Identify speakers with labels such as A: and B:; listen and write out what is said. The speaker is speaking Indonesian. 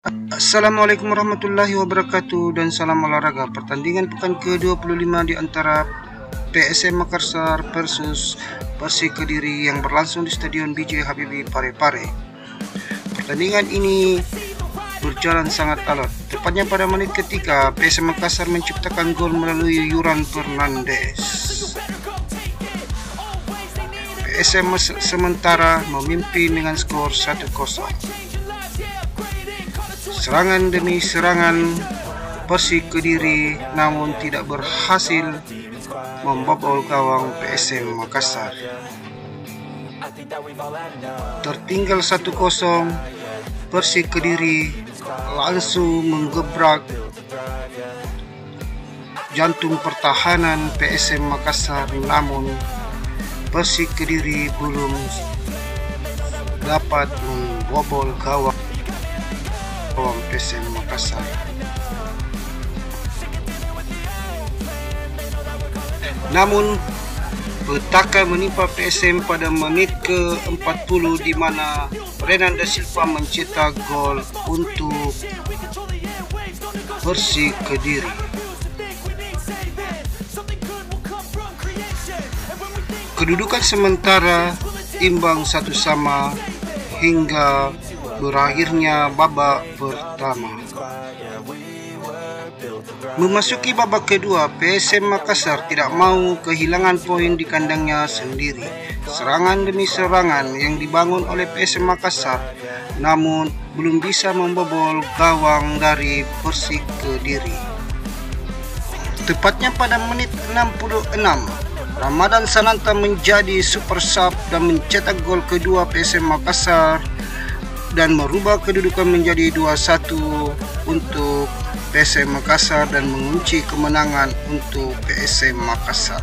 A: Assalamualaikum warahmatullahi wabarakatuh dan salam olahraga. Pertandingan pekan ke-25 di antara PSM Makassar versus Persik Kediri yang berlangsung di Stadion B.J. Habibie Parepare. Pertandingan ini berjalan sangat alot. Tepatnya pada menit ketiga, PSM Makassar menciptakan gol melalui Yuran Fernandes. PSM sementara memimpin dengan skor 1-0. Serangan demi serangan Persik Kediri namun tidak berhasil membobol gawang PSM Makassar. Tertinggal 1-0, Persik Kediri langsung menggebrak jantung pertahanan PSM Makassar, namun Persik Kediri belum dapat membobol gawang PSM Makassar. Namun petaka menimpa PSM pada menit ke-40 di mana Renan da Silva mencetak gol untuk Persik Kediri. Kedudukan sementara imbang 1-1 hingga berakhirnya babak pertama. Memasuki babak kedua, PSM Makassar tidak mau kehilangan poin di kandangnya sendiri. Serangan demi serangan yang dibangun oleh PSM Makassar namun belum bisa membobol gawang dari Persik Kediri. Tepatnya pada menit 66, Ramadan Sananta menjadi super sub dan mencetak gol kedua PSM Makassar dan merubah kedudukan menjadi 2-1 untuk PSM Makassar dan mengunci kemenangan untuk PSM Makassar.